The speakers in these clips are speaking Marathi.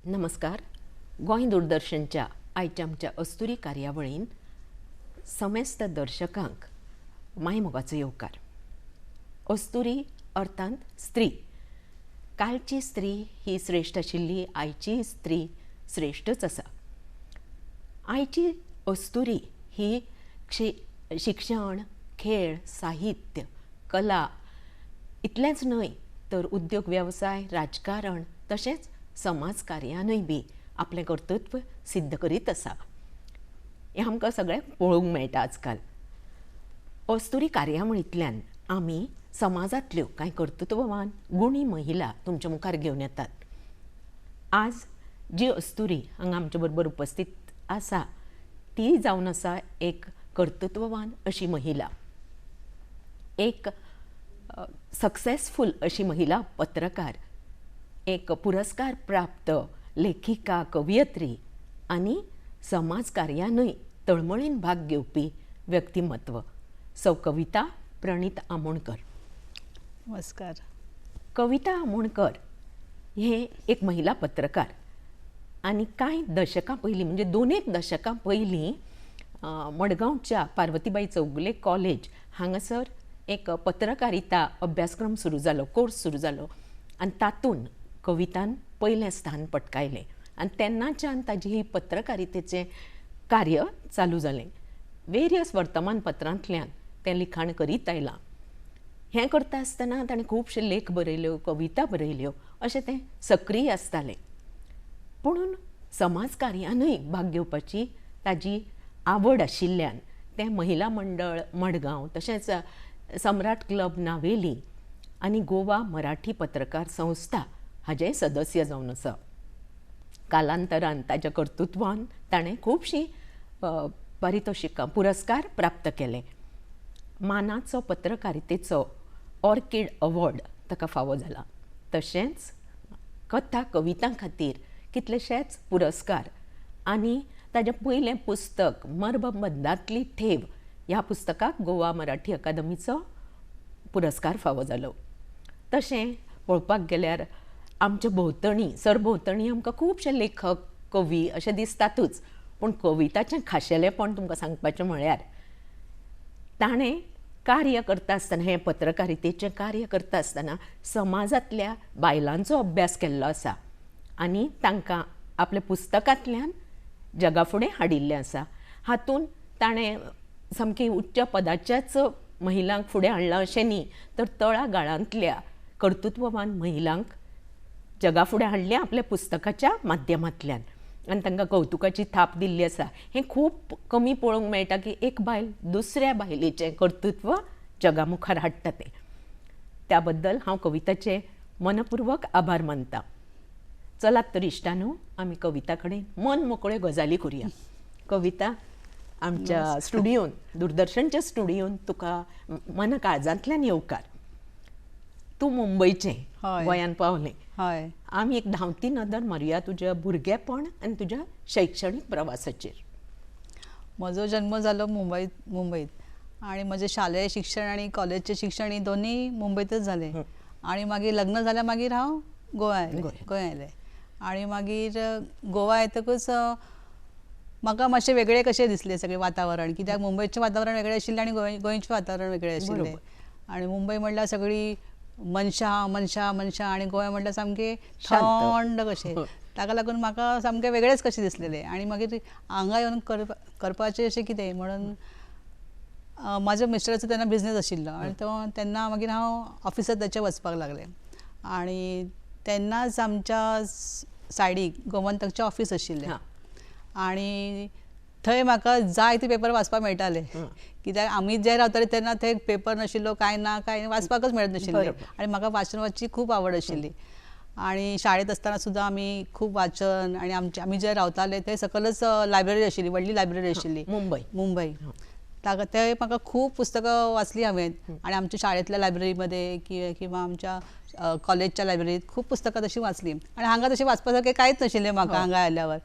नमस्कार. गोंय दूरदर्शनच्या आयच्या आमच्या अस्तुरी कार्यावळीन समेस्त दर्शकांक मायमोगाचो येवकार. अस्तुरी अर्थांत स्त्री. कालची स्त्री ही श्रेष्ठ आशिल्ली, आयची स्त्री श्रेष्ठच आसा. आयची अस्तुरी ही शिक्षण, खेळ, साहित्य, कला इतलेंच न्हय तर उद्योग वेवसाय, राजकारण तशेंच समाजकार्यानूय बी आपलें कर्तृत्व सिद्ध करीत आसा. हें आमकां सगळ्यांक पळोवंक मेळटा आजकाल. अस्तुरी कार्यावळींतल्यान आमी समाजांतल्यो कांय कर्तृत्ववान गुणी महिला तुमच्या मुखार घेवन येतात. आज जी अस्तुरी हांगा आमचे बरोबर उपस्थित आसा ती जावन आसा एक कर्तृत्ववान अशी महिला, एक सक्सेसफूल अशी महिला पत्रकार, एक पुरस्कार प्राप्त लेखिका, कवयित्री आनी समाजकार्यानूय तळमळीन भाग घेवपी व्यक्तिमत्व सौ कविता प्रणीत आमोणकर. नमस्कार. कविता आमोणकर हे एक महिला पत्रकार आनी कांय दशकां पयलीं म्हणजे 2 दशकां पयलीं मडगांवच्या पार्वतीबाई चौगुले कॉलेज हांगासर एक पत्रकारिता अभ्यासक्रम सुरू जालो, कोर्स सुरू जालो आनी तातूंत कवितान पयलें स्थान पटकायलें आनी तेन्नाच्यान ताजी ही पत्रकारितेचें कार्य चालू जालें. वेरियस वर्तमानपत्रांतल्यान तें लिखाण करीत आयलां. हें करता आसतना ताणें खुबशे लेख बरयल्यो, कविता बरयल्यो, अशें तें सक्रीय आसतालें. पुणून समाजकार्यानूय भाग घेवपाची ताजी आवड आशिल्ल्यान तें महिला मंडळ मडगांव तशेंच सम्राट क्लब नावेली आनी गोवा मराठी पत्रकार संस्था हाजें सदस्य जावन आसा. कालांतरान ताच्या कर्तृत्वान ताणें खुबशीं पारितोषिकां, पुरस्कार प्राप्त केले. मानाचो पत्रकारितेचो ऑर्कीड अवॉर्ड ताका फावो जाला. तशेंच कथा कवितां खातीर कितलेशेच पुरस्कार आनी ताजें पयलें पुस्तक मर्मबंधांतली ठेव ह्या पुस्तकाक गोवा मराठी अकादमीचो पुरस्कार फावो जालो. तशें पळोवपाक गेल्यार आमचे भोंवतणी सरभोंवतणी आमकां खुबशे लेखक, कवी अशें दिसतातूच, पूण कविताचें खाशेलेपण तुमकां सांगपाचें म्हळ्यार ताणें कार्य करता आसतना, हें पत्रकारितेचें कार्य करता आसतना समाजांतल्या बायलांचो अभ्यास केल्लो आसा आनी तांकां आपल्या पुस्तकांतल्यान जगा फुडें हाडिल्लें आसा. हातूंत ताणें सामकी उच्च पदाच्याच महिलांक फुडें हाडलां अशें न्ही, तर तळागाळांतल्या कर्तृत्ववान महिलांक जगा फुडें हाडलें आपल्या पुस्तकाच्या माध्यमांतल्यान आनी तांकां कौतुकाची थाप दिल्ली आसा. हें खूब कमी पळोवंक मेळटा की एक बायल दुसऱ्या बायलेचें कर्तृत्व जगा मुखार हाडटा तें. त्या बद्दल हांव कविताचे मनपूर्वक आभार मानतां. चलात तर इश्टानू आमी कविता कडेन मन मोकळ्यो गजाली करुया. कविता, आमच्या स्टुडियोन, दूरदर्शनच्या स्टुडियोन तुका मन काळजांतल्यान येवकार. तूं मुंबयचें, गोंयान पावलें. हय. आमी एक धांवती नदर मारुया तुज्या भुरगेपण आनी तुज्या शैक्षणीक प्रवासाचेर. म्हजो जल्म जालो मुंबयत आनी म्हजें शालेय शिक्षण आनी कॉलेजचें शिक्षण ही दोनी मुंबयतच जालें. आनी मागीर लग्न जाल्या मागीर हांव गोंय आयलें आनी मागीर गोवा येतकच म्हाका मातशें वेगळें कशें दिसलें सगळें वातावरण, कित्याक मुंबयचें वातावरण वेगळें आशिल्लें आनी गोंयचें वातावरण वेगळें आशिल्लें. आनी मुंबय म्हणल्यार सगळीं मनशां आनी गोंय म्हणल्यार सामकें थंड कशें. ताका लागून म्हाका सामकें वेगळेंच कशें दिसलेलें. आनी मागीर हांगा येवन करपाचें अशें कितें म्हणून म्हाज्या मिस्टराचो तेन्ना बिझनस आशिल्लो आनी तो तेन्ना मागीर हांव ऑफिसांत ताचे वचपाक लागलें. आनी तेन्नाच आमच्या सायडीक गोमंतकचें ऑफीस आशिल्लें आनी थंय म्हाका जाय ते पेपर वाचपाक मेळटाले, कित्याक आमी जे रावताले तेन्ना थंय पेपर नाशिल्लो, कांय वाचपाकच मेळच नाशिल्लें. आनी म्हाका वाचनाची खूब आवड आशिल्ली. आनी शाळेंत आसतना सुद्दां आमी खूब वाचन आनी आमी जे रावताले थंय सकलच लायब्ररी आशिल्ली, व्हडली लायब्ररी आशिल्ली मुंबय. ताका ते म्हाका खूब पुस्तकां वाचलीं हांवें. आनी आमच्या शाळेंतल्या लायब्ररी मध्ये किंवा आमच्या कॉलेजच्या लायब्ररीत खूब पुस्तकां तशीं वाचलीं. आनी हांगा तशें वाचपा सारकें कांयच नाशिल्लें म्हाका हांगा आयल्यावर.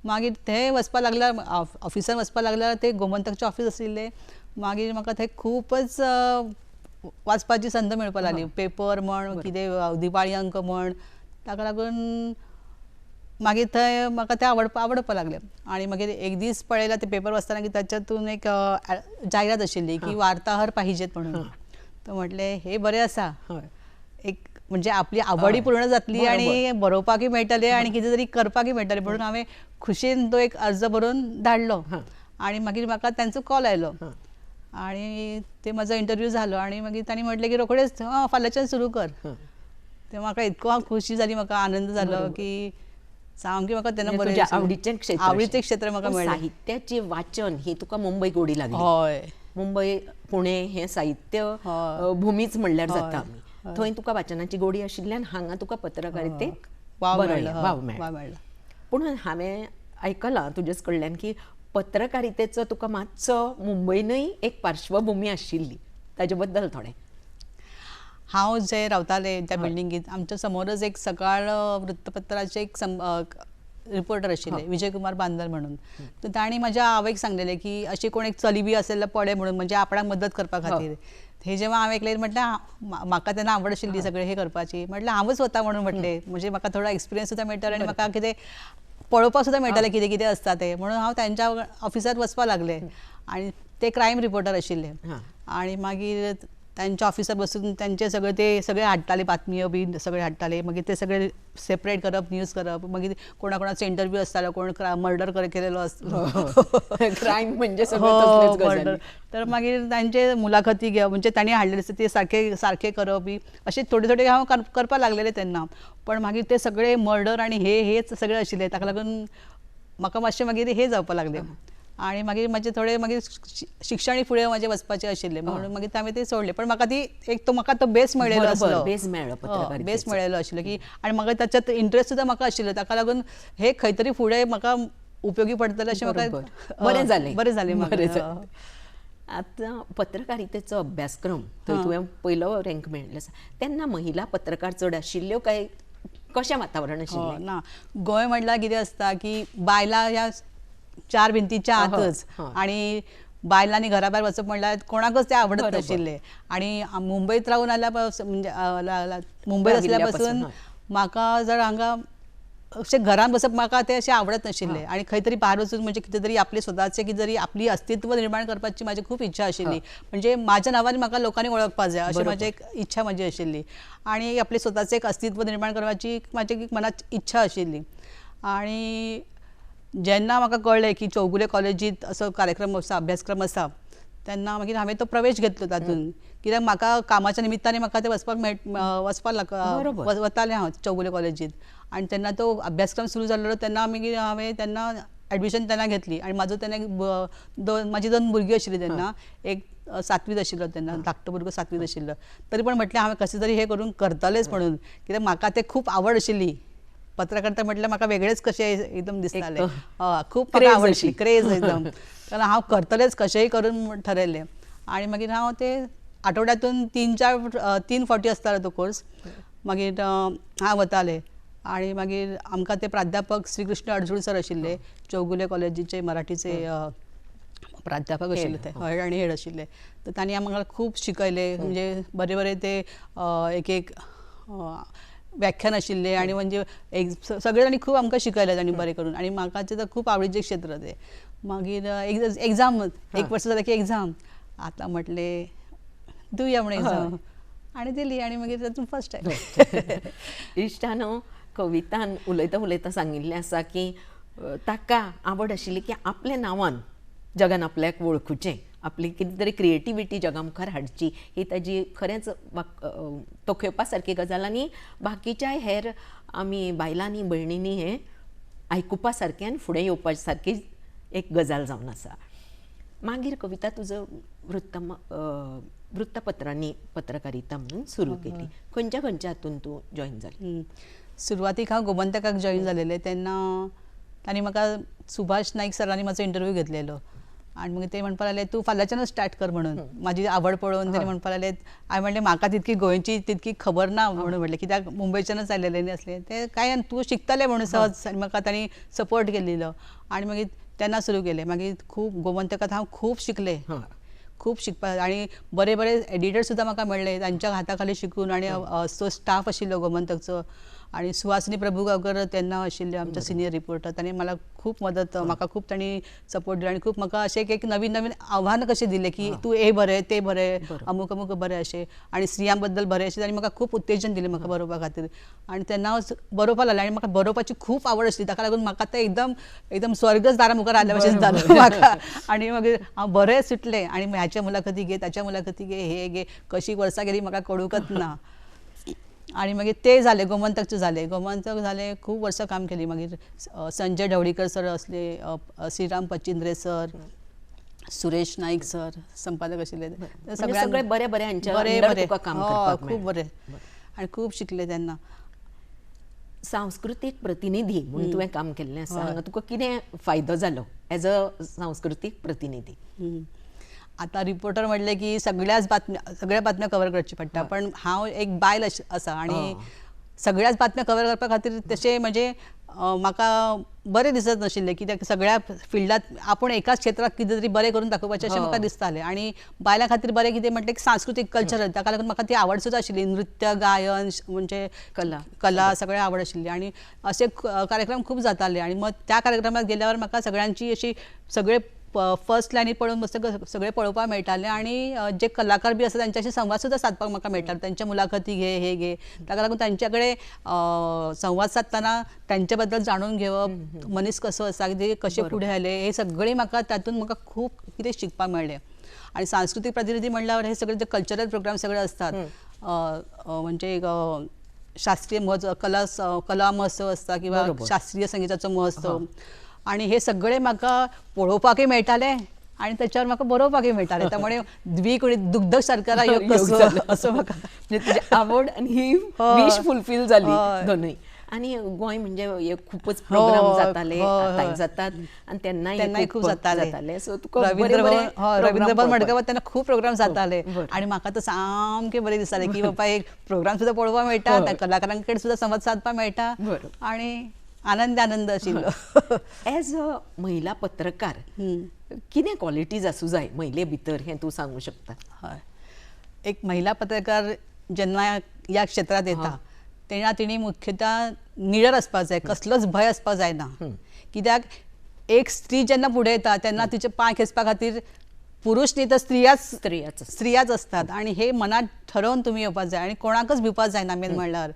मागीर थंय वचपाक लागल्यार ऑफिसान वचपाक लागल्यार ते गोमंतकचें ऑफीस आशिल्लें. मागीर म्हाका थंय खूबच वाचपाची संद मेळपाक लागली. पेपर म्हण, कितें दिवाळी अंक म्हण. ताका लागून मागीर थंय म्हाका तें आवडपाक लागलें आनी मागीर एक दीस पळयला ते पेपर वाचताना की ताच्यातून एक जायरात आशिल्ली की वार्ताहर पाहिजेत म्हणून. तर म्हटलें हे बरें आसा, एक म्हणजे आपली आवडी पूर्ण जातली आणि बरोवपाकूय मेळटलें आणि कितें तरी करपाकूय मेळटलें म्हणून हांवें खुशेन तो एक अर्ज बरोवन धाडलो. आणि मागीर म्हाका तांचो कॉल आयलो आणि ते म्हजो इंटरव्यू जालो आणि मागीर तांणी म्हटलें की रोखडेच फाल्यांच्यान सुरू कर. ते म्हाका इतको खुशी जाली, म्हाका आनंद जालो की सामकें म्हाका तेन्ना बरें तुझ्या आवडीचें क्षेत्र म्हाका मेळ्ळें. साहित्याची वाचन ही तुका मुंबय गोडी लागली. हय, मुंबय पुणे हे साहित्य भूमीच म्हणल्यार जाता आमी. थंय तुका वाचनाची गोडी आशिल्ल्यान हांगा तुका पत्रकारितेक वाव वाव मेळ्ळो. मेळ्ळो. पूण हांवें आयकलां तुजेच कडल्यान की पत्रकारितेचो तुका मातसो मुंबयनय एक पार्श्वभूमी आशिल्ली, ताजे बद्दल थोडें. हांव जे रावतालें त्या बिल्डिंगेंत आमच्या समोरच एक सकाळ वृत्तपत्राचे एक रिपोर्टर आशिल्ले विजय कुमार बांदर म्हणून. तर तांणी म्हाज्या आवयक सांगलेलें की अशी कोण एक चली बी आसलेलो पडे म्हणून, म्हणजे आपणाक मदत करपा खातीर. हे जेव्हा हांवें ऐकलें म्हटलें म्हाका तेन्ना आवड आशिल्ली सगळें हे करपाची. म्हटलें हांवूच वता म्हणून म्हटलें, म्हणजे म्हाका थोडो एक्सपिरियन्स सुद्दां मेळटलो आनी म्हाका कितें पळोवपाक सुद्दां मेळटलें कितें कितें आसता तें. म्हणून हांव तांच्या ऑफिसांत वचपाक लागलें आणि ते क्रायम रिपोर्टर आशिल्ले. आणि मागीर तांच्या ऑफिसात बसून त्यांचे सगळे हाडटाले बातम्यो बी सगळे हाडटाले. मागीर ते सगळे सेपरेट करप, न्यूज करप. मागीर कोणाचो इंटरव्यू आसतालो, कोण मर्डर केलेलो क्रायम म्हणजे मर्डर. तर मागीर तांचे मुलाखती घेवप, म्हणजे तांणी हाडलेले आसता ते सारखे करप बी अशें थोडे थोडे हांव करपाक लागलेलें तेन्ना. पण मागीर ते सगळे मर्डर आनी हेच सगळे आशिल्ले, ताका लागून म्हाका मातशें मागीर हे जावपाक लागलें. आणि मागीर म्हजे थोडे मागीर शिक्षण फुडें म्हाजें वचपाचें आशिल्लें म्हणून मागीर हांवें तें सोडलें. पण म्हाका तो बेस मेळ्ळेलो आसलो, बेस मेळ्ळेलो आशिल्लो की. आनी म्हाका ताच्यात इंट्रस्ट सुद्दां म्हाका आशिल्लो, ताका लागून हे खंय तरी फुडें म्हाका उपयोगी पडटलें अशें म्हाका बरें जालें. आतां पत्रकारितेचो अभ्यासक्रम थंय तुवें पयलो रँक मेळिल्लो आसा, तेन्ना महिला पत्रकार चड आशिल्ल्यो काय कशें वातावरण आशिल्लें? ना, गोंय म्हणल्यार कितें आसता की बायलां ह्या 4 भिंतीच्या आतच आणि बायलांनी घरा भायर वचप म्हणल्यार कोणाकच तें आवडत नाशिल्लें. आणि मुंबयत रावून म्हणजे मुंबयत आसल्या पासून म्हाका जर हांगा अशें घरान बसप म्हाका तें अशें आवडत नाशिल्लें. आणि खंय तरी भायर वचून म्हणजे कितें तरी आपलें स्वताचें कितें तरी आपली अस्तित्व निर्माण करपाची म्हाजी खूब इच्छा आशिल्ली. म्हणजे म्हाज्या नांवान म्हाका लोकांनी वळखपाक जाय अशी म्हाजी एक इच्छा म्हाजी आशिल्ली. आणि आपलें स्वताचें एक अस्तित्व निर्माण करपाची म्हाजी मनात इच्छा आशिल्ली. आणि जेन्ना म्हाका कळ्ळें की चौगुले कॉलेजींत असो कार्यक्रम आसा, अभ्यासक्रम आसा, तेन्ना मागीर हांवें तो प्रवेश घेतलो तातूंत. कित्याक म्हाका कामाच्या निमित्ताने म्हाका ते वतालें हांव चौगुले कॉलेजींत. आनी तेन्ना तो अभ्यासक्रम सुरू जाल्लो तेन्ना मागीर हांवें तेन्ना एडमिशन तेन्ना घेतली. आनी म्हाजो तेन्ना म्हाजी 2 भुरगीं आशिल्लीं तेन्ना. एक 7वीत आशिल्लो तेन्ना, धाकटो भुरगो 7वीत आशिल्लो. तरी पण म्हटलें हांवें कशें तरी हे करून करतलेंच म्हणून, कित्याक म्हाका तें खूब आवड आशिल्ली. पत्रकारिता म्हटल्यार म्हाका वेगळेच कशें एकदम दिसतालें. खूब म्हाका आवड आशिल्ली, क्रेज एकदम. जाल्यार हांव करतलेंच कशेंय करून थारायलें. आनी मागीर हांव ते आठवड्यातून 3 फावटी आसतालो तो कोर्स. मागीर हांव वतालें. आणि मागीर आमकां ते प्राध्यापक श्री कृष्ण अडसूळ सर आशिल्ले, चौगुले कॉलेजीचे मराठीचे प्राध्यापक आशिल्ले ते, आनी हेड आशिल्ले. तर तांणी आमकां खूब शिकयलें. म्हणजे बरें बरें ते एक व्याख्यान आशिल्ले. आनी म्हणजे सगळे जाणी खूब आमकां शिकयलें तांणी बरें करून. आनी म्हाका तें खूब आवडीचें क्षेत्र तें. मागीर एग्जाम 1 वर्स जालें की एग्जाम. आतां म्हटलें दिवया म्हणून एग्जाम. आनी दिली आनी मागीर तातूंत फर्स्ट आयलें. इश्टानो कवितान उलयता उलयता सांगिल्लें आसा की ताका आवड आशिल्ली की आपल्या नांवान जगान आपल्याक वळखुचें, आपली कितें तरी क्रिएटिविटी जगा मुखार हाडची, ही ताजी खरेंच तोखेवपा सारकी गजाल. आनी बाकीच्या हेर आमी बायलांनी भयणींनी हें आयकुपा सारकें आनी फुडें येवपा सारकी एक गजाल जावन आसा. मागीर कविता तुजो वृत्तपत्रांनी पत्रकारिता म्हणून सुरू केली. खंयच्या खंयच्या हातून तूं जॉईन जाली? सुरवातीक हांव गोमंतकाक जॉईन जालेलें तेन्ना तांणी म्हाका सुभाष नाईक सरांनी म्हाजो इंटरव्यू घेतलेलो. आनी मागीर ते म्हणपाक लागले तूं फाल्यांच्यानच स्टार्ट कर म्हणून. म्हाजी आवड पळोवन तांणी म्हणपाक लागले. हांवें म्हणलें म्हाका तितकी गोंयची तितकी खबर ना म्हणून म्हटलें, कित्याक मुंबयच्यानच आयलेलें न्ही असलें तें कांय तूं शिकतलें म्हणून सहज. आनी म्हाका तांणी सपोर्ट केल्लो. आनी मागीर तेन्ना सुरू केलें. मागीर खूब गोमंतकांत हांव खूब शिकलें, खूब शिकपाक. आनी बरे बरे एडिटर सुद्दां म्हाका मेळ्ळे तांच्या हाता खाली शिकून. आनी तो स्टाफ आशिल्लो गोमंतकचो. आणि सुहासिनी प्रभुगावकर त्यांना आशिल्ले आमचे सिनियर रिपोर्टर, त्यांनी मला खूप मदत, म्हाका खूप त्यांनी सपोर्ट दिलो आणि खूप म्हाका अशें एक नवीन नवीन आव्हान कशें दिले की तू हे बरें ते बरें अमूक अमूक बरें अशें आणि स्त्रियां बद्दल बरें अशें तांणी म्हाका खूप उत्तेजन दिलें म्हाका बरोवपा खातीर आणि तेन्ना हांव बरोवपाक लागलें आणि म्हाका बरोवपाची खूप आवड आसली, ताका लागून म्हाका तें एकदम एकदम स्वर्गच दारा मुखार आल्या भशेन जालो म्हाका आणि मागीर हांव बरें सुटलें आणि ह्याच्या मुलाखती घे त्याच्या मुलाखती घे हे घे कशी वर्सां गेली म्हाका कळूकच ना आणि मागीर ते झाले गोमंतकचे झाले, गोमंतक झाले खूप वर्सां काम केली. मागीर संजय ढवळीकर सर असले, श्रीराम पचिंद्रे सर, सुरेश नाईक सर संपादक आशिल्ले, सगळे बरे बरे हांच्या बरे अंडर बरे तुका काम करपाक खूप बरे आणि खूप शिकले तेन्ना. सांस्कृतिक प्रतिनिधी म्हणून तुवें काम केल्लें आसा, हांगा तुका कितें फायदो जालो एज अ सांस्कृतिक प्रतिनिधी? आता रिपोर्टर म्हणले की सगळ्या बातम्या कव्हर करची पडटा, पण हांव एक बायल आसा आणि सगळ्याच बातम्या कव्हर करपा खातीर तशें म्हणजे म्हाका बरें दिसत नाशिल्लें, कित्याक सगळ्या फिल्डात आपण एकाच क्षेत्रात कितें तरी बरें करून दाखोवपाचें अशें म्हाका दिसतालें आणि बायलां खातीर बरें कितें म्हटलें की सांस्कृतिक कल्चर, ताका लागून म्हाका ती आवड सुद्दां आशिल्ली, नृत्य गायन म्हणजे कला सगळ्या आवड आशिल्ली आणि असे कार्यक्रम खूप जाताले आणि मग त्या कार्यक्रमात गेल्यावर म्हाका सगळ्यांची अशी सगळे फर्स्ट लायनीत पळोवन सगळे पळोवपाक मेळटाले आणि जे कलाकार बी आसा त्यांच्याशी संवाद सुद्दां साधपाक म्हाका मेळटालो, त्यांच्या मुलाखती घे हे घे, ताका लागून त्यांच्या कडेन संवाद साधताना त्यांच्या बद्दल जाणून घेवप, मनीस कसो आसा, कितें कशे फुडें आयले, हे सगळें म्हाका तातूंत म्हाका खूप कितें शिकपाक मेळ्ळें. आणि सांस्कृतिक प्रतिनिधी म्हणल्यार हे सगळे जे कल्चरल प्रोग्राम सगळे असतात, म्हणजे शास्त्रीय महोत्सव, कला महोत्सव असता किंवा शास्त्रीय संगीताचो महोत्सव, आणि हे सगळे म्हाका पळोवपाकय मेळटाले आणि त्याच्यावर म्हाका बरोवपाकय मेळटाले, त्यामुळे दुग्ध सरकारा योग असं म्हाका म्हणजे तुजी आवड आणि ही विश फुलफिल झाली दोनूय. आणि गोंय म्हणजे खूपच प्रोग्राम जाताले, आतांय जातात आणि तेन्नाय खूप जाताले. सो तुका रवींद्र भवन मडगांवात तेन्ना खूप प्रोग्राम जाताले आणि म्हाका तर सामकें बरें दिसतालें की बाबा एक प्रोग्राम सुद्दां पळोवपाक मेळटा, त्या कलाकारां कडेन सुद्दां संवाद साधपाक मेळटा आणि आनंद आशिल्लो. एज अ महिला पत्रकार कितें क्वॉलिटीज आसूं जाय महिले भितर हें तूं सांगूं शकता? हय, एक महिला पत्रकार जेन्ना ह्या क्षेत्रात येता तेन्ना तिणी मुख्यतः निडर आसपाक जाय, कसलोच भंय आसपाक जायना, कित्याक एक स्त्री जेन्ना फुडें येता तेन्ना तिचे पांय खेचपा खातीर पुरुष न्ही तर स्त्रियाच असतात आणि हे मनात ठरवून तुम्ही येवपाक जाय आणि कोणाकच भिवपाक जायना मेन म्हणल्यार,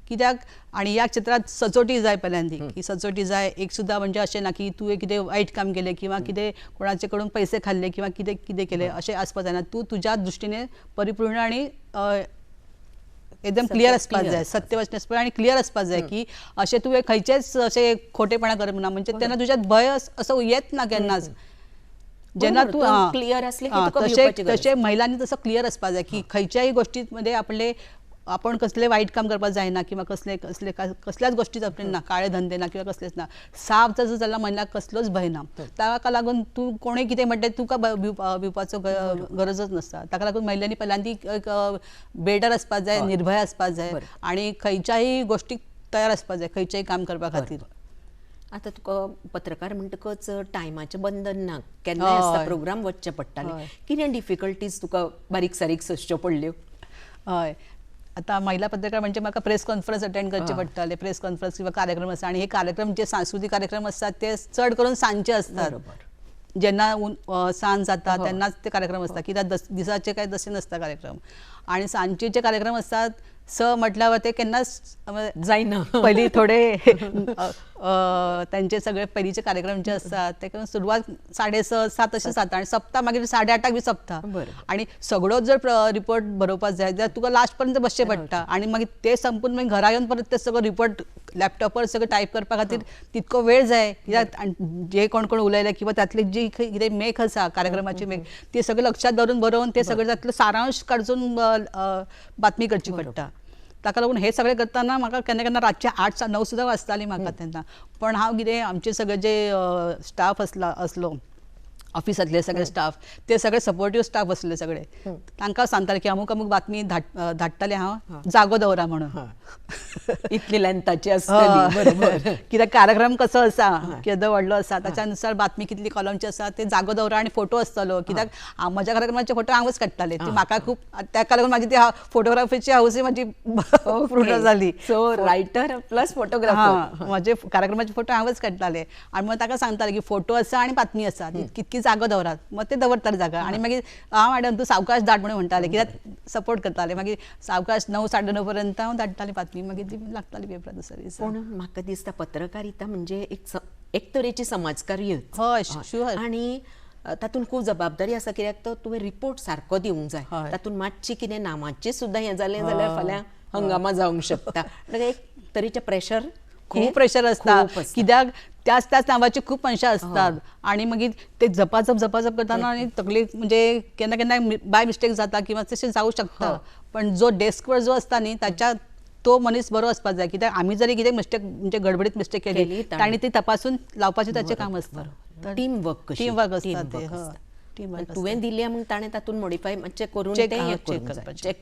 कित्याक आणि ह्या क्षेत्रात सचोटी जाय पहिल्यांदी, की सचोटी जाय. एक सुद्दां म्हणजे अशें ना की तुवें कितें वायट काम केलें किंवा कितें कोणाचे कडून पयसे खाल्ले किंवा कितें कितें केलें अशें आसपाक जायना. तूं तुज्या दृश्टीने परिपूर्ण आणि एकदम क्लियर आसपाक जाय, सत्यवचन आसपाक आणि क्लियर आसपाक जाय की अशें तुवें खंयचेच अशें खोटेपणा करप ना, म्हणजे तेन्ना तुज्यात भय असो येत ना केन्नाच. जेन्ना तूं क्लियर असले तशें महिलांनी तसं क्लियर आसपाक जाय की खंयच्याही गोष्टींमध्ये आपण कसले वाईट काम करपाक जायना किंवा कसल्याच गोष्टीत आपले ना काळे धंदे ना किंवा कसलेच ना, साफ जर जाल्यार मनाक कसलोच भंय ना. ताका लागून तूं कोणें कितें म्हणटा तुका भिवपाचो गरजच नासता. ताका लागून महिलांनी पहिल्यांदी एक बेडर आसपाक जाय, निर्भय आसपाक जाय आणि खंयच्याही गोष्टीक तयार आसपाक जाय खंयचेंय काम करपा खातीर. आता तुका पत्रकार म्हणटकच टायमाचें बंधन ना, केन्नाय आसता प्रोग्राम वचचें पडटालें, कितें डिफिकल्टीज तुका बारीक सारीक सोंसच्यो पडल्यो? हय, आता महिला पत्रकार म्हणजे म्हाका प्रेस कॉन्फरन्स अटेंड करचे पडटाले, प्रेस कॉन्फरन्स किंवा कार्यक्रम आसता आणि हे कार्यक्रम जे सांस्कृतिक कार्यक्रम असतात ते चड करून सांजचे असतात. जेन्ना सांज जाता तेन्नाच ते कार्यक्रम असतात, कित्याक दिसाचे काय तसे नसता कार्यक्रम. आणि सांजचे जे कार्यक्रम असतात म्हटल्यावर ते केन्नाच जायना. पयलीं थोडे त्यांचे सगळे पयलींचे कार्यक्रम जे असतात ते सुरवात 6:30-7 अशें जाता आणि सप्ता मागीर 8:30 बी सप्ता. आणि सगळो जर रिपोर्ट बरोवपाक जाय जाल्यार तुका लास्ट पर्यंत बसचें पडटा आणि मागीर ते संपून मागीर घरा येवन परत ते सगळो रिपोर्ट लॅपटॉपार सगळं टायप करपा खातीर तितको वेळ जाय, कित्याक जे कोण उलयले किंवा तातले जी कितें मेख आसा कार्यक्रमाची मेख ती सगळें लक्षात धरून बरोवन ते सगळें तातलो सारांश काडून बातमी करची पडटा. ताका लागून हे सगळें करतना म्हाका केन्ना केन्ना रातचे 8-9 सुद्दां वाजतालीं म्हाका तेन्ना. पण हांव कितें आमचे सगळे जे स्टाफ असलो ऑफिसातले सगळे स्टाफ ते सगळे सपोर्टिव्ह स्टाफ असले सगळे तांकां सांगताले की अमूक अमूक बातमी धाडटाले हांव जागो दवरा म्हणून इतली लेंथाची असतली बरोबर कित्याक कार्यक्रम कसो आसा केदो व्हडलो आसा त्याच्यानुसार बातमी कितली कॉलमची आसा ते जागो दवरा आनी फोटो आसतलो कित्याक म्हज्या कार्यक्रमाचे फोटो हांवच काडटाले ती म्हाका खूप त्या लागून म्हाजी ती फोटोग्राफीची हाऊस म्हाजी पूर्ण जाली सो रायटर प्लस फोटोग्राफर माझे कार्यक्रमाचे फोटो हांवच काडटाले आनी मग ताका सांगताले की फोटो आसा आनी बातमी आसा कितकी जागो दवरात मग ते दवरताले जागा आणि मागीर मॅडम तू सावकाश धाड म्हणून म्हणटाले कित्याक सपोर्ट करताले मागीर सावकाश 9-9:30 पर्यंत हांव धाडटाले बातमी मागीर ती लागताली पेपरात दुसरे दीस पूण म्हाका दिसता पत्रकारिता म्हणजे एक तरेची समाजकार्यच हय शुअर आणि तातूंत खूब जबाबदारी आसा कित्याक तो तुवें रिपोर्ट सारको दिवंक जाय हय. तातूंत मातशी कितें नामाचें सुद्दां हें जालें जाल्यार फाल्यां हंगामा जावंक शकता म्हणजे एक तरेचें प्रेशर खूप प्रेशर असता कित्याक त्याच नावाची खूप मनशां असतात आणि मागीर ते जपाजप करताना आणि तकली म्हणजे केन्ना केन्ना बाय मिस्टेक जाता किंवा तशें जावं शकता पण जो डेस्कवर जो असता न्ही ताच्या तो मनीस बरो असपाक जाय कित्याक आमी जरी कितें मिस्टेक म्हणजे गडबडीत मिस्टेक केली ताणी ती तपासून लावपाचें ताचें काम असता टीम वर्क टीम वर्क असता ते टीम वर्क तुवें दिल्या मग ताणें तातूंत मॉडिफाय मातशें करून चेक करपाचें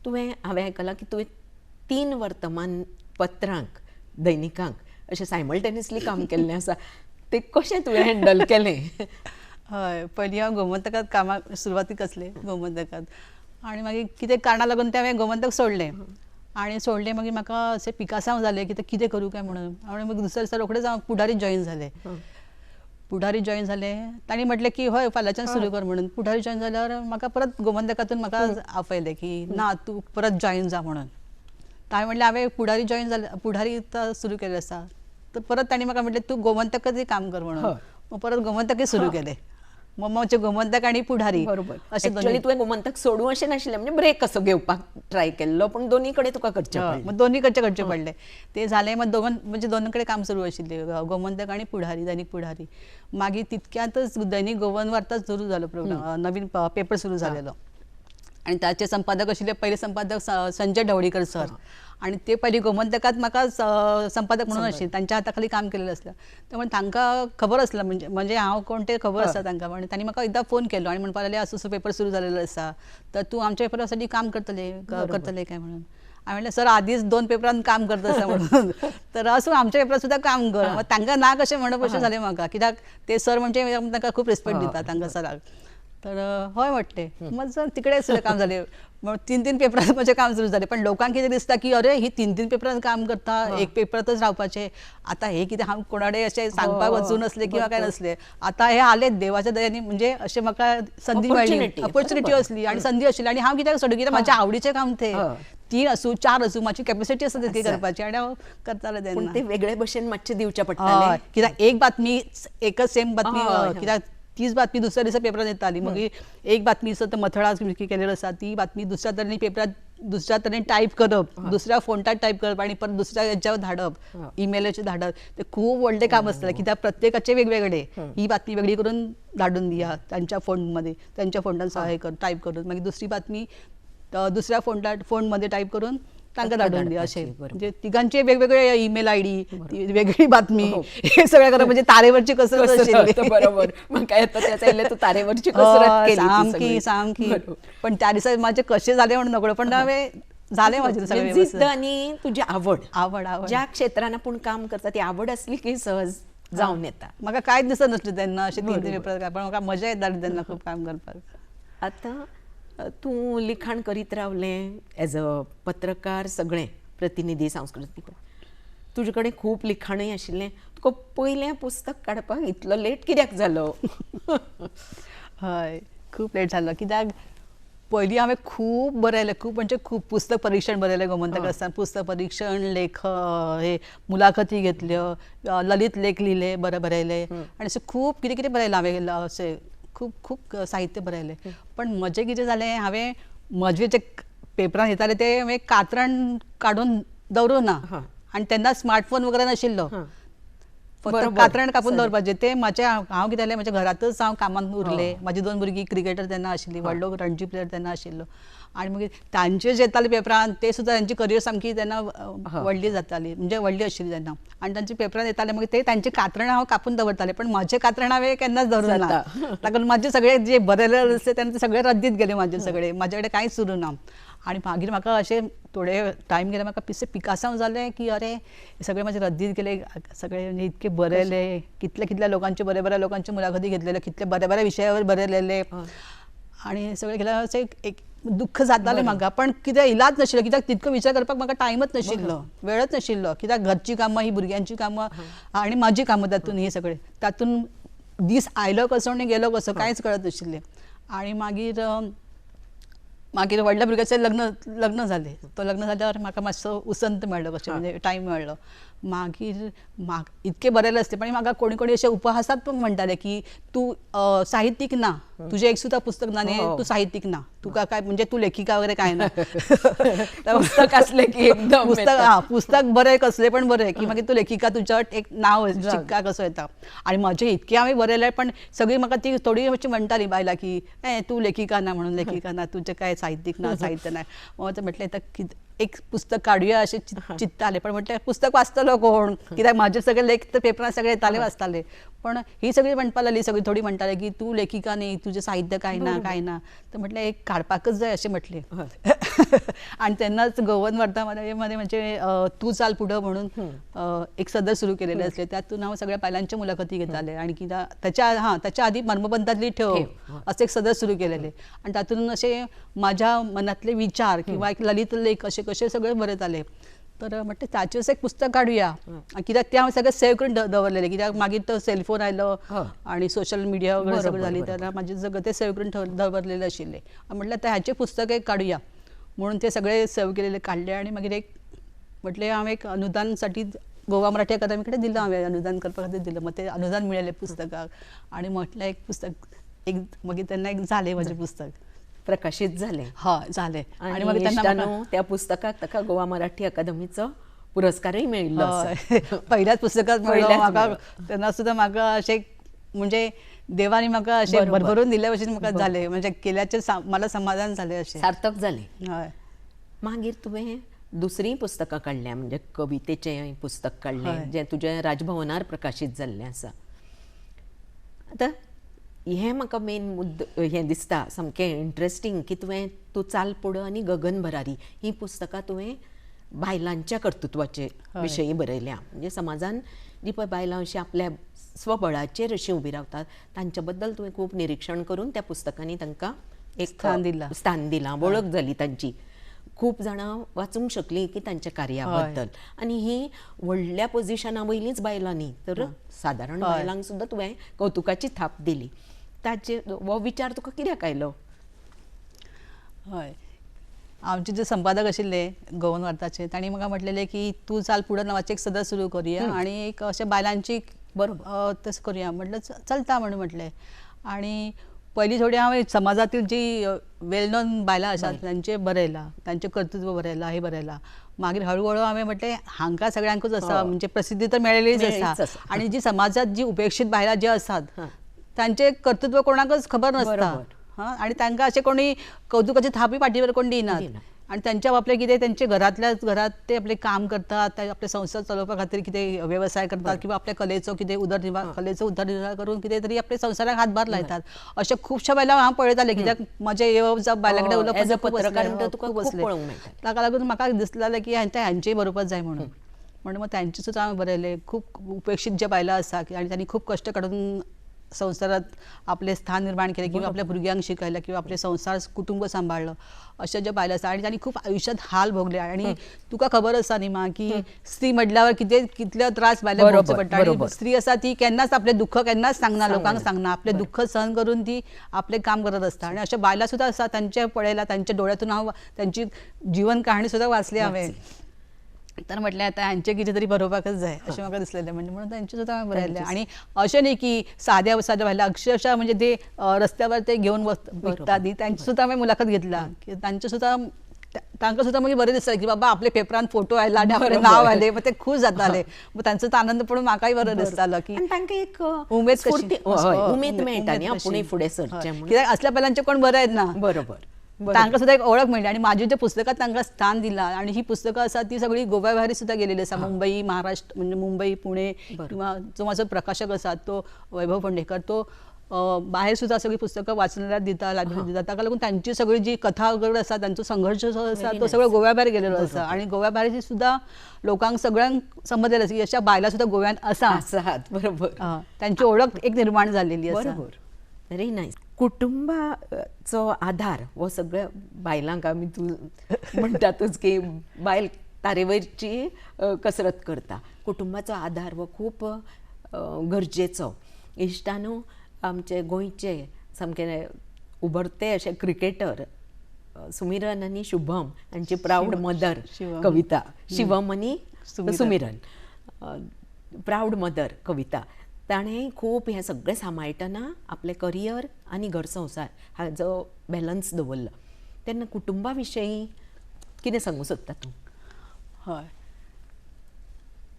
तुवें हांवें आयकलां की तुवें 3 वर्तमानपत्रांक दैनिकांक अशें सायमल्टेनियसली काम केल्लें आसा ते कशें तुवें हँडल केलें हय पयलीं हांव गोमंतकांत कामाक सुरवातीक आसलें गोमंतकांत आनी मागीर कितें कारणां लागून ते हांवें गोमंतक सोडलें आनी सोडलें मागीर म्हाका अशें पिकासांव जालें की कितें करूं काय म्हणून आनी मागीर दुसऱ्या दिसा रोखडेंच हांव पुढारी जॉईन जालें तांणी म्हटलें की हय फाल्यांच्यान सुरू कर म्हणून पुढारी जॉईन जाल्यार म्हाका परत गोमंतकांतून म्हाका आपयलें की ना तूं परत जॉईन जा म्हणून हांवें म्हणलें हांवें पुढारी जॉईन जालें पुढारी सुरू केलें आसा तर परत तांणी म्हाका म्हटलें तूं गोमंतकच काम कर म्हणून मग परत गोमंतकूय सुरू केलें मग म्हणजे गोमंतक आणि पुढारी बरोबर एक्चुअली तुवें गोमंतक सोडूं अशें नाशिल्लें म्हणजे ब्रेक कसो घेवपाक ट्राय केल्लो पूण दोनी कडेन तुका करचें पडलें मग दोन्ही करचे पडले ते झाले मग म्हणजे दोन कडेन काम सुरू आशिल्लें गोमंतक आणि पुढारी दैनिक पुढारी मागीर तितक्यातच दैनिक गोवन वार्ता सुरू जालो प्रोग्राम नवीन पेपर सुरू जालेलो आणि त्याचे संपादक आशिल्ले पहिले संपादक संजय ढवळीकर सर आणि ते पहिले गोमंतकात म्हाका संपादक म्हणून आशिल्ले तांच्या हाताखाली काम केलेलं असलं त्यामुळे तांकां खबर आसला म्हणजे हांव कोण ते खबर आसा तांकां पण तांणी म्हाका एकदां फोन केलो आनी म्हणपाक लागले असो पेपर सुरू जालेलो आसा तर तूं आमच्या पेपरासाठी काम करतले काय म्हणून हांवें म्हणलें सर आदींच 2 पेपरांत काम करता आसा म्हणून तर असो आमच्या पेपरात सुद्दां काम कर मग तांकां ना कशें म्हणप अशें जालें म्हाका कित्याक ते सर म्हणजे तांकां खूब रिस्पेक्ट दिता तांकां सराक तर हय म्हटलें मग सर तिकडे सुद्दां काम जालें मग 3 पेपरांत म्हजें काम सुरू जालें पण लोकांक कितें दिसता की अरे ही 3 पेपरांत काम करता एक पेपरातच रावपाचें आतां हे कितें हांव कोणाकडेन अशें सांगपाक वचून नसलें किंवा काय नसलें आतां हे आले देवाच्या दयानी म्हणजे अशें म्हाका संदी मेळ्ळी ऑपॉर्च्युनिटी असली आनी संदी आशिल्ली आनी हांव कित्याक सोडूं कित्याक म्हाज्या आवडीचें काम तें 3 असू 4 असू माझी कॅपॅसिटी आसा तितकी करपाची आनी हांव करतालें तेन्ना ते वेगळे भशेन मातशें दिवचें पडटालें कित्याक एक बातमी एकच सेम बातमी कित्याक तीच बातमी दुसऱ्या दिसा पेपरात येताली मागीर एक बातमी आसा मथळा केलेलो आसा ती बातमी दुसऱ्या तरेन पेपरात दुसऱ्या तरेन टायप करप दुसऱ्या फोंटात टायप करप आनी परत दुसऱ्या हेच्यावर धाडप ईमेलाचेर धाडप ते खूब व्हडलें काम आसतालें कित्याक प्रत्येकाचे वेगवेगळे ही बातमी वेगळी करून धाडून दिया त्यांच्या फोनमध्ये त्यांच्या फोंटान सहाय्य कर टायप करून मागीर दुसरी बातमी दुसऱ्या फोनमध्ये टायप करून तांकां धाडून दिया अशें म्हणजे तिगांचे वेगवेगळे ईमेल आयडी वेगळी बातमी हे सगळें करप म्हणजे तारेवरची कसरत आशिल्ली बरोबर म्हाका येता तेच आयले तूं तारेवरची कसरत केली सामकी पण त्या दिसा माझे कशें जालें म्हणून नकळो पण हांवें जालें म्हाजें सगळें जिद्द आनी तुजी आवड आवड ज्या क्षेत्रान आपूण काम करता ती आवड आसली की सहज जावन येता म्हाका कांयच दिसत नासलें तेन्ना अशें 3 पेपर पण म्हाका मजा येताली तेन्ना खूब काम करपाक आतां तूं लिखाण करीत रावलें एज अ पत्रकार सगळें प्रतिनिधी सांस्कृतीक तुजे कडेन खूब लिखाणय आशिल्लें तुका पयलें पुस्तक काडपाक इतलो लेट कित्याक जालो हय खूब लेट जालो कित्याक पयलीं हांवें खूब बरयलें खूब म्हणजे खूब पुस्तक परीक्षण बरयलें गोमंतक आसतना पुस्तक परीक्षण लेख हे मुलाखती घेतल्यो ललीत लेख लिहिले बरयले आनी अशें खूब कितें कितें बरयलें हांवें अशें खूब खूब साहित्य बरयलें पण म्हजें कितें जालें हांवें म्हजे जे पेपरान येताले ते हांवें कात्रण काडून दवरूं ना आनी तेन्ना स्मार्टफोन वगैरे नाशिल्लो फक्त बरोबर. कातरण कापून दवरपाचें ते हांव कितें जालें म्हज्या घरातच हांव कामांत उरलें माझी 2 भुरगीं क्रिकेटर तेन्ना आशिल्लीं व्हडलो रणजी प्लेयर तेन्ना आशिल्लो आनी मागीर तांचे जे येताले पेपरान ते सुद्दां तांची करियर सामकी तेन्ना व्हडली जाताली म्हणजे व्हडली आशिल्ली तेन्ना आनी तांचे पेपरान येताले मागीर ते तांचे कातरां हांव कापून दवरतालें पण म्हजें कातरां हांवें केन्नाच दवरूंक ना ताका म्हाजे सगळे जे बरयलेले आसले तेन्ना ते सगळे रद्दीत गेले म्हाजे सगळे म्हाजे कडेन कांयच उरूं ना आनी मागीर म्हाका अशें थोडे टायम गेले म्हाका पिसे पिकासांव जालें की अरे हे सगळे म्हाजे रद्दीत गेले सगळे म्हणजे इतके बरयले कितल्या लोकांचे बऱ्या लोकांचे मुलाखती घेतलेले कितले बऱ्या विशयावर बरयलेले आनी सगळे गेल्यार अशें एक दुख्ख जातालें म्हाका पण कितें इलाज नाशिल्लो कित्याक तितको विचार करपाक म्हाका टायमच नाशिल्लो वेळच नाशिल्लो कित्याक घरची कामां ही भुरग्यांची कामां आनी म्हाजी कामां तातूंत ही सगळे तातूंत दीस आयलो कसो आनी गेलो कसो कांयच कळत नाशिल्लें आनी मागीर व्हडल्या भुरग्याचें लग्न जालें तो लग्न जाल्यार म्हाका मातसो उसंत मेळ्ळो कशें म्हणजे टायम मेळ्ळो मागीर इतके बरयले आसले पण म्हाका कोणी अशे उपहासात पण म्हणटाले की तूं साहित्यीक ना तुजें एक सुद्दां पुस्तक ना न्ही तूं साहित्यीक ना तुका काय म्हणजे तूं लेखिका वगैरे काय ना पुस्तक असले की एकदम पुस्तक बरें कसले पण बरें की मागीर तूं लेखिका तुज्या एक नांव शिक्का कसो येता आनी म्हजें इतकें हांवें बरयलें पण सगळीं म्हाका ती थोडी अशी म्हणटाली बायलां की तूं लेखिका ना म्हणून लेखिका ना तुजें काय साहित्यीक ना साहित्य ना म्हटलें एक पुस्तक काडुया अशें चिंत्तालें पण म्हटलें पुस्तक वाचतलो कोण कित्याक म्हाजे सगळे लेख तर पेपरार सगळे येताले वाचताले पण ही सगळी म्हणपाक लागली सगळी थोडी म्हणटाले की तूं लेखिका न्ही तुजें साहित्य काय ना तर म्हटलें एक काडपाकच जाय अशें म्हटलें आनी तेन्नाच गोवन वार्तामध्ये म्हणजे तूं चाल पुढं म्हणून एक सदर सुरू केलेले असले त्यातून हांव सगळ्या बायलांच्या मुलाखती घेताले आनी कित्याक त्याच्या आधी मर्मबंधातली ठेव असं एक सदर सुरू केलेले आनी तातूंत अशे म्हाज्या मनातले विचार किंवा एक ललित लेख अशे कशे सगळे बरयताले तर म्हटलें ताचेर एक पुस्तक काडुया कित्याक तें हांवें सगळें सेव करून दवरलेलें कित्याक मागीर तो सेलफोन आयलो आनी सोशल मिडिया वगैरे सगळें जाली तेन्ना म्हाजें सगळें तें सेव करून दवरलेलें आशिल्लें म्हटलें हाचें पुस्तक एक काडुया म्हणून ते सगळे सेव केलेले काडले आनी मागीर एक म्हटलें हांव एक अनुदान साठी गोवा मराठी अकादमी कडेन दिलं हांवें अनुदान करपा खातीर दिलं मग ते अनुदान मिळालें पुस्तकाक आनी म्हटलें एक पुस्तक एक मागीर तेन्ना एक जालें म्हजें पुस्तक प्रकाशित झाले हय जालें आणि मग त्यांना त्या पुस्तकाक ताका गोवा मराठी अकादमीचो पुरस्कारही मेळिल्लो आसा पहिल्याच पुस्तकात मेळ्ळो म्हाका तेन्ना सुद्दां म्हाका अशें म्हणजे देवानी म्हाका अशें भरभरून दिल्या भशेन म्हाका जालें म्हणजे केल्याचें मला समाधान जालें अशें सार्थक जालें हय मागीर तुवें दुसरी पुस्तकां काडल्या म्हणजे कवितेचें पुस्तक काडलें जें तुजें राजभवनार प्रकाशीत जाल्लें आसा आतां हें म्हाका मेन हें दिसता सामकें इंट्रस्टींग की तुवें तूं चाल पुढं आनी गगन भरारी ही पुस्तकां तुवें बायलांच्या कर्तृत्वाचे विशयी बरयल्या म्हणजे समाजान जी पळय बायलां अशीं आपल्या स्वबळाचेर अशीं उबी रावतात तांच्या बद्दल तुवें खूब निरीक्षण करून त्या पुस्तकांनी तांकां एक स्थान दिलां वळख जाली तांची खूब जाणां वाचूंक शकलीं की तांच्या कार्या बद्दल आनी ही व्हडल्या पोजिशना वयलींच बायलां न्ही तर सादारण बायलांक सुद्दां तुवें कौतुकाची थाप दिली ताचे हो विचार तुका कित्याक आयलो हय आमचे जे संपादक आशिल्ले गोवन वार्ताचे तांणी म्हाका म्हटलेलें की तूं चाल पुढं नांवाचें एक सदर सुरू करुया आनी एक अशें बायलांची बरोबर तशें करुया म्हटलें चलता म्हणून म्हटलें आनी पयलीं थोडी हांवें समाजातील जी वेल नोन बायलां आसात तांचे बरयलां तांचें कर्तृत्व बरयलां हें बरयलां मागीर हळूहळू हांवें म्हटलें हांकां सगळ्यांकूच आसा म्हणजे प्रसिद्धी तर मेळिल्लीच आसा आनी जी समाजात जी उपेक्षीत बायलां जी आसात तांचें कर्तृत्व कोणाकच खबर नासता आनी तांकां अशें कोणी कौतुकाची थापी फाटीवर कोण दिनात आनी तांच्या बाबतींत कितें तांचे घरांतल्याच घरात ते आपलें काम करतात आपले संसार चलोवपा खातीर कितें वेवसाय करतात किंवा आपल्या कलेचो कितें उदरनिर्वाह करून कितें तरी आपल्या संवसाराक हातभार लायतात अशें खुबश्या बायलांक हांव पळयतालें कित्याक म्हजें येवप जावप बायलां कडेन उलोवप ताका लागून म्हाका दिसलें की हांचेंय बरोवपाक जाय म्हणून मग तांचे सुद्दां हांवें बरयलें खूब उपेक्षीत जे बायलां आसा आनी तांणी खूब कश्ट काडून संवसारात आपले स्थान निर्माण केले किंवा आपल्या भुरग्यांक शिकयलें किंवा आपले संसार कुटुंब सांबाळलो अशें जे बायलां आसा आनी तांणी खूब आयुश्यांत हाल भोगले आनी तुका खबर आसा न्ही मा की स्त्री म्हटल्यावर कितले त्रास बायलांक भोगचे पडटा आनी स्त्री आसा ती केन्नाच आपलें दुख्ख केन्नाच सांगना लोकांक सांगना आपलें दुख्ख सहन करून ती आपलें काम करत आसता आनी अशें बायलां सुद्दां आसा तांचे पळयलां तांच्या दोळ्यांतून हांव तांची जिवन काहाणी सुद्दां वाचली हांवें तर म्हटलें आतां हांचे कितें तरी बरोवपाकच जाय अशें म्हाका दिसलेलें म्हणजे म्हणून तांचे सुद्दां हांवें बरयलें आनी अशें न्ही की साद्या बायलां अक्षरशः म्हणजे ते रस्त्यावर ते घेवन विकतात न्ही तांची सुद्दां हांवें मुलाखत घेतला तांचे सुद्दां तांकां सुद्दां मागीर बरें दिसता की बाबा आपले पेपरान फोटो आयला आनी आपलें नांव आयलें मग ते खूश जाताले मग त्यांचो तो आनंद पळोवन म्हाकाय बरो दिसतालो की आणि तांकां एक उमेद कशी स्फूर्ती- हय, उमेद मेळटा न्ही आपुणूय फुडें सरचें म्हणून. कित्याक असल्या पहिल्यांचे कोण बरे आहेत ना बरोबर तांकां सुद्दां एक ओळख मेळ्ळी आणि माझी जे पुस्तकात तांकां स्थान दिला आणि ही पुस्तकं आसा ती सगळी गोव्या भायर सुद्दां गेलेली आसा मुंबई महाराष्ट्र म्हणजे मुंबई पुणे किंवा जो माझो प्रकाशक आसा तो वैभव फोंडेकर तो बाहेर सुद्दां सगळी पुस्तकं वाचनालयात दिता लायब्ररीत दिता ताका लागून तांची सगळी जी कथा वगैरे आसा तांचो संघर्ष जो आसा तो सगळो गोव्या भायर गेलेलो आसा आणि गोव्या भायर सुद्दां लोकांक सगळ्यांक समजलेलें आसा की अशा बायलां सुद्दां गोव्यात आसात बरोबर त्यांची ओळख एक निर्माण झालेली आसा बरोबर व्हेरी नायस. कुटुंबाचो आधार हो सगळ्या बायलांक आमी तूं म्हणटातूच की बायल तारेवयरची कसरत करता. कुटुंबाचो आधार हो खूब गरजेचो. इश्टानू आमचे गोंयचे सामके उबरते अशे क्रिकेटर सुमिरन आनी शुभम हांची प्राऊड मदर कविता शिवम आनी सुमिरन प्राऊड मदर कविता ताणें खूब हें सगळें सांबाळटना आपलें करियर आनी घर संवसार हाजो बॅलन्स दवरलो. तेन्ना कुटुंबा विशयी कितें सांगूं सोदता तूं? हय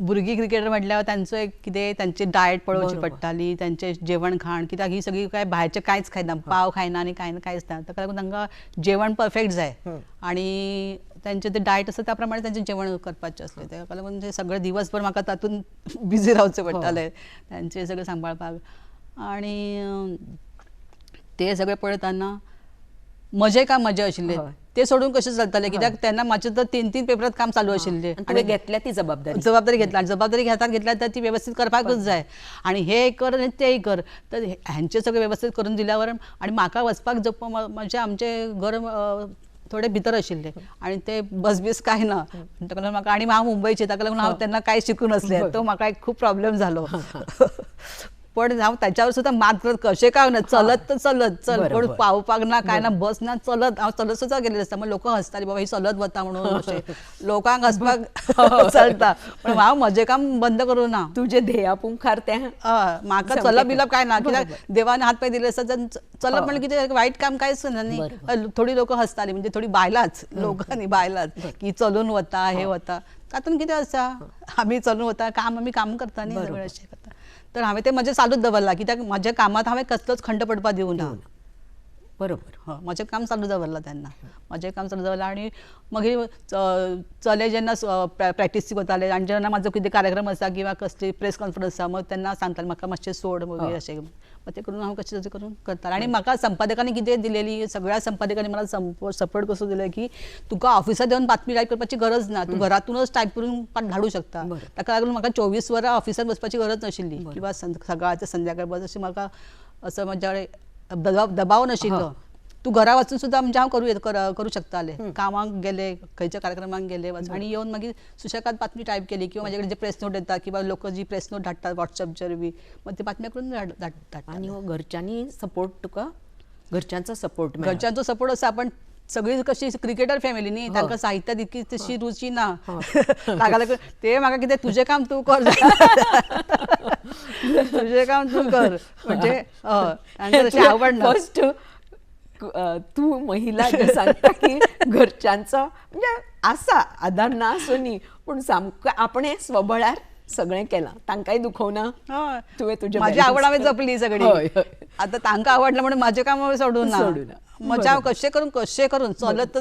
भुरगीं क्रिकेटर म्हटल्यार तांचो एक कितें तांची डायट पळोवची पडटाली तांचे जेवण खाण कित्याक ही सगळी काय भायरचें कांयच खायना पाव खायना आनी कांयच ना ताका लागून तांकां जेवण परफेक्ट जाय आणि त्यांचे ते डायट आसा त्या प्रमाणे त्यांचे जेवण करपाचें असलें ताका लागून ते सगळे दिवसभर म्हाका तातूंत बिझी रावचें पडटालें तांचें सगळें सांबाळपाक आनी ते सगळें पळयतना म्हजें काम म्हजें आशिल्लें ते सोडून कशें चलतालें कित्याक तेन्ना म्हाजें तर 3 पेपरात काम चालू आशिल्लें आनी घेतल्या ती जबाबदारी जबाबदारी घेतल्या तर ती व्यवस्थित करपाकूच जाय आणि हे कर आनी तेय कर तर हांचे सगळें व्यवस्थित करून दिल्यावर आणि म्हाका वचपाक म्हणजे आमचें घर थोडे भितर आशिल्ले आणि ते बस काय ना ताका लागून म्हाका आणि हांव मुंबयची ताका लागून हांव तेन्ना कांय शिकून नासलें तो म्हाका एक खूब प्रॉब्लेम जालो पण हांव त्याच्यावर सुद्दां मात करत कशें काय ना चलत चल कोण पावपाक ना काय ना बस ना चलत हांव चलत सुद्दां गेलें आसता मग लोक हसतालीं बाबा ही चलत वता म्हणून अशें लोकांक हसपाक चलता पण हांव म्हजें काम बंद करूं ना. तुजें ध्येयापुंखार तें म्हाका चलप बिलप काय ना कित्याक देवान हात पांय दिले आसता चलप म्हणजे कितें वायट काम कांयच ना न्ही. थोडी लोक हसतालीं म्हणजे थोडी बायलांच लोकांनी बायलांच की चलून वता हे वता तातूंत कितें आसा आमी चलून वता काम आमी काम करता न्ही सगळें अशें करता तर हांवें ते म्हजें चालूच दवरलां कित्याक म्हज्या कामांत हांवें कसलोच खंड पडपाक दिवं ना. बरोबर म्हजें काम चालू दवरलां तेन्ना म्हजें काम चालू दवरलां आणि मागीर चले जेन्ना प्रॅक्टीस करताले आनी जेन्ना म्हाजो कितें कार्यक्रम आसा किंवा कसली प्रेस कॉन्फरन्स आसा मग तेन्ना सांगताले म्हाका मातशें सोड वगैरे अशें मग ते करून हांव कशें करून करतालें आनी म्हाका संपादकांनी कितें दिलेली सगळ्या संपादकांनी मला सपोर्ट कसो दिलो की तुका ऑफिसांत येवन बातमी टायप करपाची गरज ना तूं घरातूनच टायप करून धाडू शकता. ताका लागून म्हाका 24 वरां ऑफिसांत बसपाची गरज नाशिल्ली किंवा सकाळचे संध्याकाळ बस अशें म्हाका असं म्हज्या दबाव नाशिल्लो. तू घरा वचून सुद्दां म्हणजे हांव करू शकताले कामाक गेले खंयच्या कार्यक्रमाक गेले आनी येवन मागीर सुशेगाद बातमी टायप केली किंवा म्हाजे कडेन जे प्रेस नोट येता किंवा लोक जी प्रेस नोट धाडटात वॉट्सॅपचेर बी मग ते बातम्या करून धाडटात. आनी हो घरच्यांनी सपोर्ट तुका घरच्यांचो सपोर्ट घरच्यांचो सपोर्ट आसा पण सगळी कशी क्रिकेटर फॅमिली न्ही तांकां साहित्यात इतकी तशी रुची ना ताका लागून ते म्हाका कितें तुजें काम तूं कर तुजें काम तूं कर म्हणजे तांकां तशी आवड ना. फर्स्ट तू महिला जे सांगता की घरच्यांचो म्हणजे आसा आधार ना आसुनी पूण सामको आपणे स्वबळार सगळें केलां तांकांय दुखोवना तुवें तुजें म्हाजी आवड हांवें जपली सगळी आतां तांकां आवडलें म्हणून म्हजें काम हांवें सोडून ना म्हणजे हांव कशें करून चलत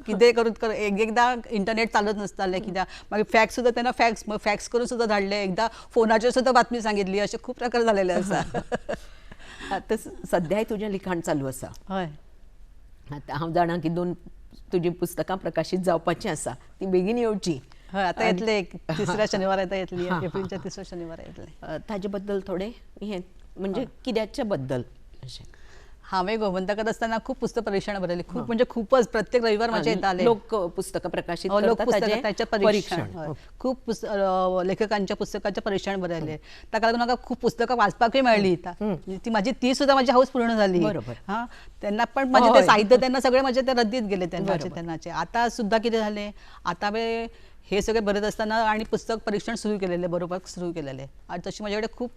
कितें करून एकदां इंटरनेट चालत नासतालें कित्याक मागीर फॅक्स सुद्दां तेन्ना फॅक्स करून सुद्दां धाडले एकदां फोनाचेर सुद्दां बातमी सांगितली अशें खूब प्रकार जालेले आसा. आतां सद्याय तुजें लिखाण चालू आसा. हय आतां हांव जाणा की 2 तुजीं पुस्तकां प्रकाशीत जावपाचीं आसा ती बेगीन येवची. हय आतां येतले 3ऱ्या शेनवारा येतली एप्रिलच्या 3ऱ्या शेनवारा येतले. ताजे बद्दल थोडें हें म्हणजे कित्याच्या बद्दल अशें हांवें गोमंतकांत आसतना खूब पुस्तक परीक्षण बरयली खूब म्हणजे खूपच प्रत्येक रविवार म्हजे येताले लोक पुस्तकां प्रकाशीत लोक पुस्तकांचें परीक्षण खूब लेखकांच्या पुस्तकांचें परीक्षण बरयलें ताका लागून म्हाका खूब पुस्तकां वाचपाकूय मेळ्ळी ती सुद्दां म्हाजी हाऊस पूर्ण जाली. हां तेन्ना पण म्हजें तें साहित्य तेन्ना सगळें म्हजें तें रद्दीत गेलें तेन्नाचे. आतां सुद्दां कितें जालें आतां हांवें हे सगळे बरत असताना आणि पुस्तक परीक्षण सुरू केलेले, बरोबर सुरू केलेले. आणि तशी माझ्याकडे खूप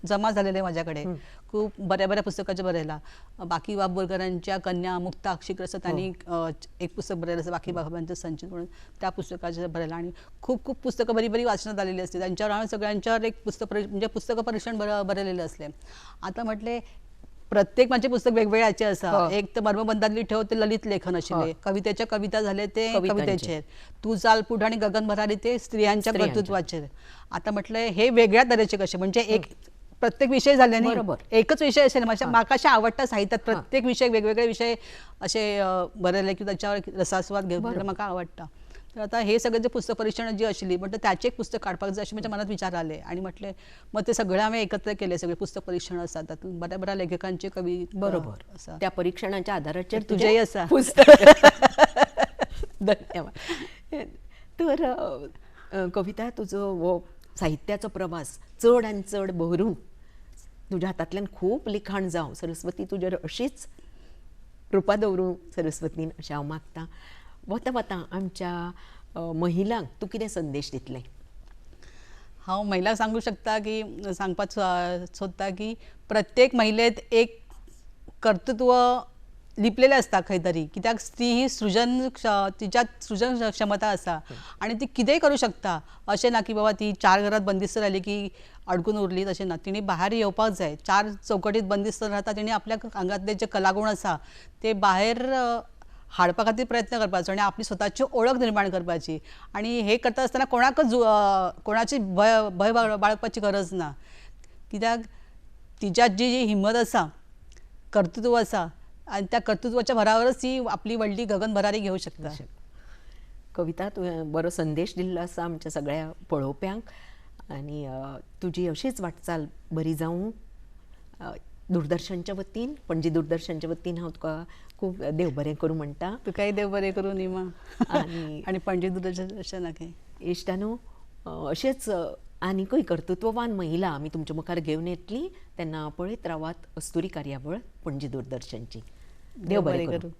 जमा झालेले माझ्याकडे खूप बऱ्या पुस्तकाचे बरायला. बाकी बोरकरांच्या कन्या, मुक्ता अक्षिक्रस त्यांनी एक पुस्तक बरेलं असं, बाकी बाबांचं संचित म्हणून त्या पुस्तकाचे बरायला. आणि खूप पुस्तकं बरी वाचण्यात आलेली असते त्यांच्यावर. आणि सगळ्यांच्यावर एक म्हणजे पुस्तकं परीक्षण बरलेले असले. आता म्हटले प्रत्येक माझे पुस्तक वेगवेगळ्याचे असा. एक तर मर्मबंधातली ठेव ते ललित लेखन असले, कवितेच्या कविता झाले ते कवितेचे, तू चाल पुढ आणि गगन भरारी ते स्त्रियांच्या कर्तृत्वाचे. आता म्हटलं हे वेगळ्या तऱ्हेचे कसे, म्हणजे एक प्रत्येक विषय झाले नाही, एकच विषय असेल माझ्या माकाशा आवडता साहित्यात प्रत्येक विषय वेगवेगळे विषय असे बरेले की त्याच्यावर रसास्वाद घेऊन मला आवडतं. तर आता हे सगळे जे पुस्तक परीक्षण जी असली म्हटलं त्याचे एक पुस्तक काढपाक असे माझ्या मनात विचार आले. आणि म्हटले मग ते सगळे आम्ही एकत्र केले, सगळे पुस्तक परीक्षण असतात त्यातून बऱ्या लेखकांचे कवी. बरोबर, त्या परीक्षणाच्या आधाराचे तुझेही असा पुस्तक. धन्यवाद. तर कविता, तुझं साहित्याचा प्रवास चढ आणि चढ बहरून तुझ्या हातातल्यान खूप लिखाण जावं, सरस्वती तुझ्यावर अशीच कृपा दवरूं सरस्वतीन अशें हांव मागतां. वता आमच्या महिलांक तूं कितें संदेश दितलें? हांव महिलांक सांगू शकता की सांगपाक सोदता की प्रत्येक महिलेत एक कर्तृत्व लिपलेलें असता खंय तरी. कित्याक स्त्री ही तिच्यात सृजन क्षमता आसा आणि ती कितेंय करू शकता. अशें ना की बाबा ती 4 घरात बंदिस्त राहिली की अडकून उरली, तशें ना. तिणे भायर येवपाक जाय. 4 चौकटीत बंदिस्त राहता तिणे आपल्या अंगातले जे कलागुण आसा ते भायर हाडपा खातीर प्रयत्न करपाचो आणि आपली स्वताची ओळख निर्माण करपाची. आणि हे करता आसतना कोणाची भय बाळगपाची गरज ना. कित्याक तिच्यात जी हिंमत आसा, कर्तृत्व आसा आणि त्या कर्तृत्वाच्या भरावरच ती आपली व्हडली गगन भरारी घेऊ शकता. कविता, तुवें बरो संदेश दिल्लो आसा आमच्या सगळ्या पळोवप्यांक. आणि तुजी अशीच वाटचाल बरी जावं दूरदर्शनच्या वतीन, पणजी दूरदर्शनच्या वतीन हांव तुका खूब देव बरें करूं म्हणटा. तुकाय देव बरें करूं निमा. आणि पणजी दूरदर्शन इश्टानो, अशेंच आनीकय कर्तृत्ववान महिला आमी तुमच्या मुखार घेवन येतली. तेन्ना पळयत रावात अस्तुरी कार्यावळ पणजी दूरदर्शनची. देव बरें करूं.